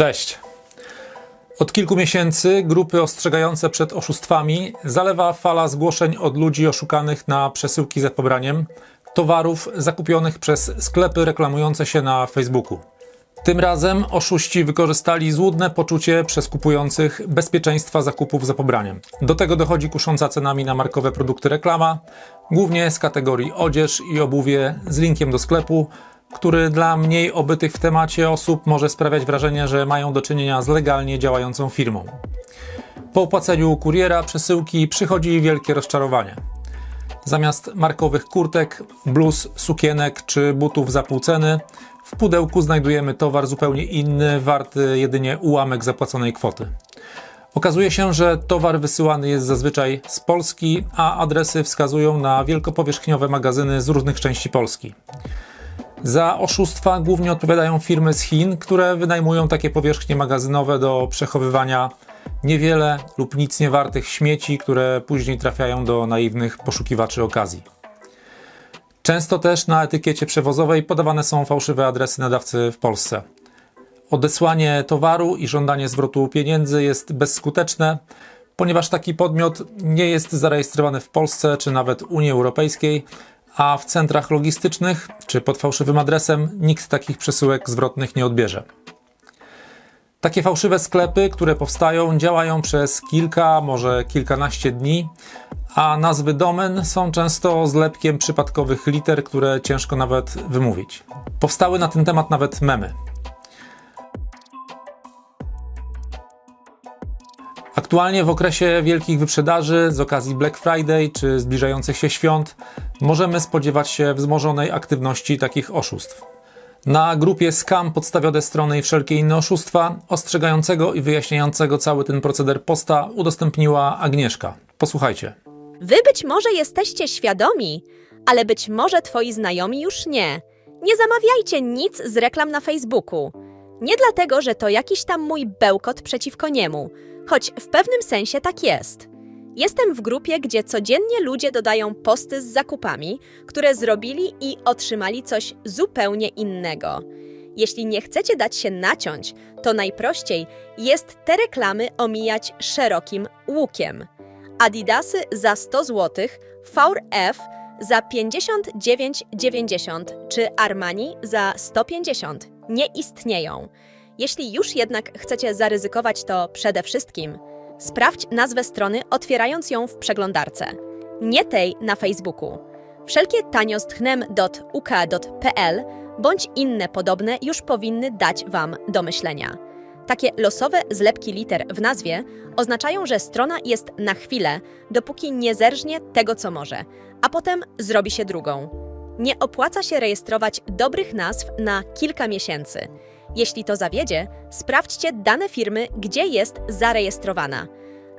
Cześć! Od kilku miesięcy grupy ostrzegające przed oszustwami zalewa fala zgłoszeń od ludzi oszukanych na przesyłki za pobraniem towarów zakupionych przez sklepy reklamujące się na Facebooku. Tym razem oszuści wykorzystali złudne poczucie przez kupujących bezpieczeństwa zakupów za pobraniem. Do tego dochodzi kusząca cenami na markowe produkty reklama, głównie z kategorii odzież i obuwie z linkiem do sklepu, który dla mniej obytych w temacie osób może sprawiać wrażenie, że mają do czynienia z legalnie działającą firmą. Po opłaceniu kuriera przesyłki przychodzi wielkie rozczarowanie. Zamiast markowych kurtek, bluz, sukienek czy butów za pół ceny, w pudełku znajdujemy towar zupełnie inny, warty jedynie ułamek zapłaconej kwoty. Okazuje się, że towar wysyłany jest zazwyczaj z Polski, a adresy wskazują na wielkopowierzchniowe magazyny z różnych części Polski. Za oszustwa głównie odpowiadają firmy z Chin, które wynajmują takie powierzchnie magazynowe do przechowywania niewiele lub nic nie wartych śmieci, które później trafiają do naiwnych poszukiwaczy okazji. Często też na etykiecie przewozowej podawane są fałszywe adresy nadawcy w Polsce. Odesłanie towaru i żądanie zwrotu pieniędzy jest bezskuteczne, ponieważ taki podmiot nie jest zarejestrowany w Polsce czy nawet Unii Europejskiej, a w centrach logistycznych czy pod fałszywym adresem nikt takich przesyłek zwrotnych nie odbierze. Takie fałszywe sklepy, które powstają, działają przez kilka, może kilkanaście dni, a nazwy domen są często zlepkiem przypadkowych liter, które ciężko nawet wymówić. Powstały na ten temat nawet memy. Aktualnie w okresie wielkich wyprzedaży z okazji Black Friday czy zbliżających się świąt możemy spodziewać się wzmożonej aktywności takich oszustw. Na grupie Scam podstawione strony i wszelkie inne oszustwa, ostrzegającego i wyjaśniającego cały ten proceder posta udostępniła Agnieszka. Posłuchajcie. Wy być może jesteście świadomi, ale być może twoi znajomi już nie. Nie zamawiajcie nic z reklam na Facebooku. Nie dlatego, że to jakiś tam mój bełkot przeciwko niemu, choć w pewnym sensie tak jest. Jestem w grupie, gdzie codziennie ludzie dodają posty z zakupami, które zrobili i otrzymali coś zupełnie innego. Jeśli nie chcecie dać się naciąć, to najprościej jest te reklamy omijać szerokim łukiem. Adidasy za 100 zł, VRF za 59,90 czy Armani za 150 nie istnieją. Jeśli już jednak chcecie zaryzykować, to przede wszystkim sprawdź nazwę strony, otwierając ją w przeglądarce. Nie tej na Facebooku. Wszelkie taniostchnem.uk.pl bądź inne podobne już powinny dać Wam do myślenia. Takie losowe zlepki liter w nazwie oznaczają, że strona jest na chwilę, dopóki nie zerżnie tego, co może, a potem zrobi się drugą. Nie opłaca się rejestrować dobrych nazw na kilka miesięcy. Jeśli to zawiedzie, sprawdźcie dane firmy, gdzie jest zarejestrowana.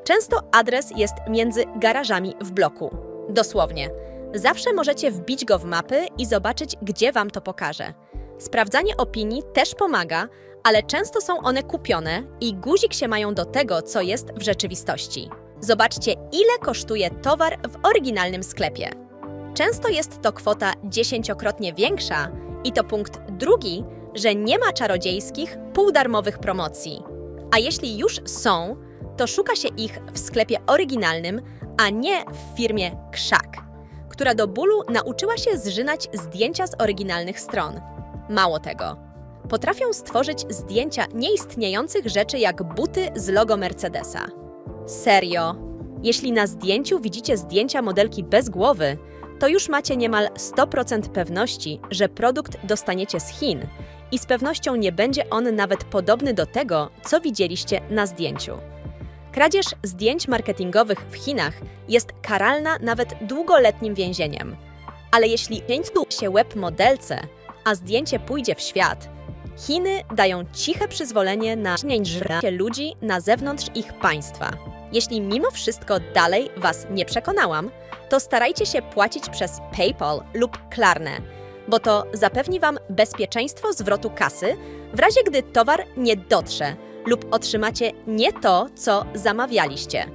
Często adres jest między garażami w bloku. Dosłownie. Zawsze możecie wbić go w mapy i zobaczyć, gdzie Wam to pokaże. Sprawdzanie opinii też pomaga, ale często są one kupione i guzik się mają do tego, co jest w rzeczywistości. Zobaczcie, ile kosztuje towar w oryginalnym sklepie. Często jest to kwota 10-krotnie większa i to punkt drugi, że nie ma czarodziejskich, półdarmowych promocji. A jeśli już są, to szuka się ich w sklepie oryginalnym, a nie w firmie Krzak, która do bólu nauczyła się zżynać zdjęcia z oryginalnych stron. Mało tego, potrafią stworzyć zdjęcia nieistniejących rzeczy jak buty z logo Mercedesa. Serio? Jeśli na zdjęciu widzicie zdjęcia modelki bez głowy, to już macie niemal 100% pewności, że produkt dostaniecie z Chin i z pewnością nie będzie on nawet podobny do tego, co widzieliście na zdjęciu. Kradzież zdjęć marketingowych w Chinach jest karalna nawet długoletnim więzieniem. Ale jeśli piętnu się łeb modelce, a zdjęcie pójdzie w świat, Chiny dają ciche przyzwolenie na żrenie ludzi na zewnątrz ich państwa. Jeśli mimo wszystko dalej Was nie przekonałam, to starajcie się płacić przez PayPal lub Klarnę, bo to zapewni Wam bezpieczeństwo zwrotu kasy w razie gdy towar nie dotrze lub otrzymacie nie to, co zamawialiście.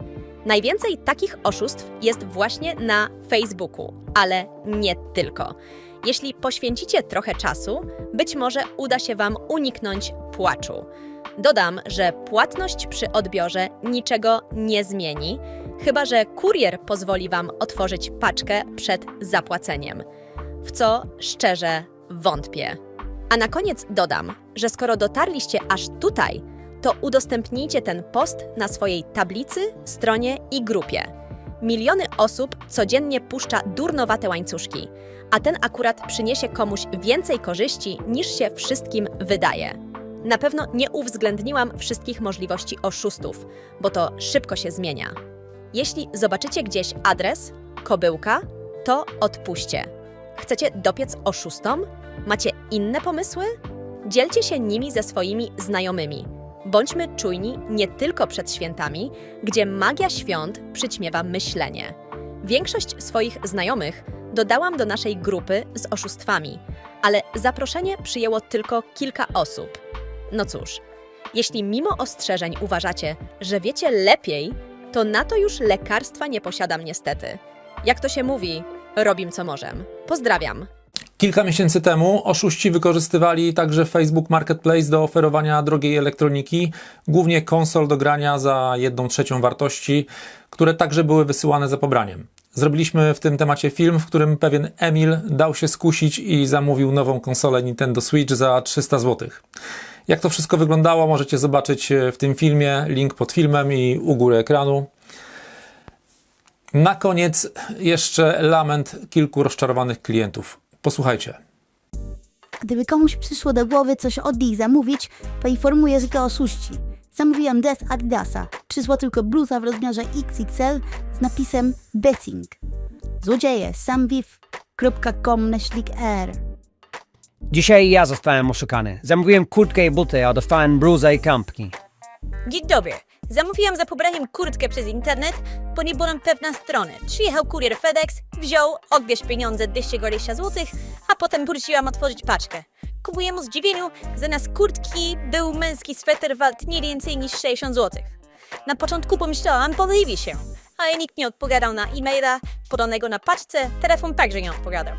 Najwięcej takich oszustw jest właśnie na Facebooku, ale nie tylko. Jeśli poświęcicie trochę czasu, być może uda się Wam uniknąć płaczu. Dodam, że płatność przy odbiorze niczego nie zmieni, chyba że kurier pozwoli Wam otworzyć paczkę przed zapłaceniem, w co szczerze wątpię. A na koniec dodam, że skoro dotarliście aż tutaj, to udostępnijcie ten post na swojej tablicy, stronie i grupie. Miliony osób codziennie puszcza durnowate łańcuszki, a ten akurat przyniesie komuś więcej korzyści niż się wszystkim wydaje. Na pewno nie uwzględniłam wszystkich możliwości oszustów, bo to szybko się zmienia. Jeśli zobaczycie gdzieś adres, kobyłka, to odpuśćcie. Chcecie dopiec oszustom? Macie inne pomysły? Dzielcie się nimi ze swoimi znajomymi. Bądźmy czujni nie tylko przed świętami, gdzie magia świąt przyćmiewa myślenie. Większość swoich znajomych dodałam do naszej grupy z oszustwami, ale zaproszenie przyjęło tylko kilka osób. No cóż, jeśli mimo ostrzeżeń uważacie, że wiecie lepiej, to na to już lekarstwa nie posiadam niestety. Jak to się mówi, robim co możem. Pozdrawiam. Kilka miesięcy temu oszuści wykorzystywali także Facebook Marketplace do oferowania drogiej elektroniki, głównie konsol do grania za 1/3 wartości, które także były wysyłane za pobraniem. Zrobiliśmy w tym temacie film, w którym pewien Emil dał się skusić i zamówił nową konsolę Nintendo Switch za 300 zł. Jak to wszystko wyglądało, możecie zobaczyć w tym filmie, link pod filmem i u góry ekranu. Na koniec jeszcze lament kilku rozczarowanych klientów. Posłuchajcie. Gdyby komuś przyszło do głowy coś od nich zamówić, poinformuję, że to oszuści. Zamówiłam dres Adidasa, 3 zł tylko bluza w rozmiarze XXL z napisem Bessing. Złodzieje, samwiv.com/r. Dzisiaj ja zostałem oszukany. Zamówiłem kurtkę i buty, a dostałem bluzę i kampki. Dzień dobry. Zamówiłam za pobraniem kurtkę przez internet, bo nie byłam pewna strony. Przyjechał kurier FedEx, wziął, odbierz pieniądze 220 zł, a potem wróciłam otworzyć paczkę. Ku mojemu zdziwieniu, zamiast kurtki był męski sweter wart nie więcej niż 60 zł. Na początku pomyślałam, podliwi się, ale nikt nie odpowiadał na e-maila podanego na paczce, telefon także nie odpowiadał.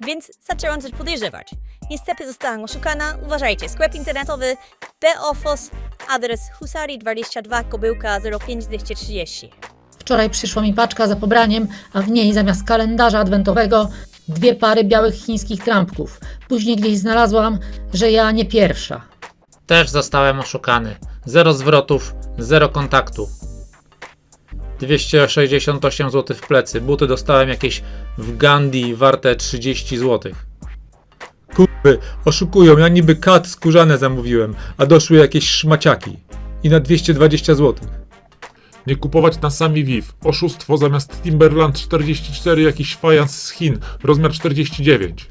Więc zaczęłam coś podejrzewać. Niestety zostałam oszukana. Uważajcie, sklep internetowy Beofos, adres Husari 22, kobyłka 05230. Wczoraj przyszła mi paczka za pobraniem, a w niej zamiast kalendarza adwentowego 2 pary białych chińskich trampków. Później gdzieś znalazłam, że ja nie pierwsza. Też zostałem oszukany. 0 zwrotów, 0 kontaktu. 268 zł w plecy. Buty dostałem jakieś w Gandhi warte 30 zł. Kurwy, oszukują. Ja niby kat skórzane zamówiłem, a doszły jakieś szmaciaki. I na 220 zł. Nie kupować na Sami Viv. Oszustwo, zamiast Timberland 44 jakiś fajans z Chin, rozmiar 49.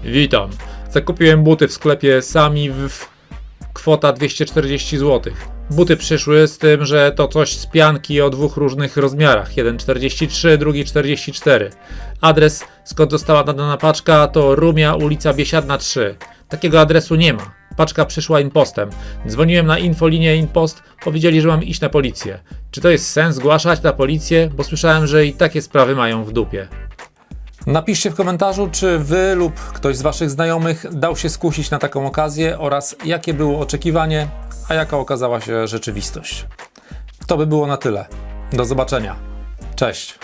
Witam. Zakupiłem buty w sklepie Sami w kwota 240 zł. Buty przyszły z tym, że to coś z pianki o 2 różnych rozmiarach. Jeden 43, drugi 44. Adres, skąd została nadana paczka, to Rumia, ulica Biesiadna 3. Takiego adresu nie ma. Paczka przyszła impostem. Dzwoniłem na infolinię Impost, powiedzieli, że mam iść na policję. Czy to jest sens zgłaszać na policję? Bo słyszałem, że i takie sprawy mają w dupie. Napiszcie w komentarzu, czy wy lub ktoś z waszych znajomych dał się skusić na taką okazję oraz jakie było oczekiwanie, a jaka okazała się rzeczywistość. To by było na tyle. Do zobaczenia. Cześć.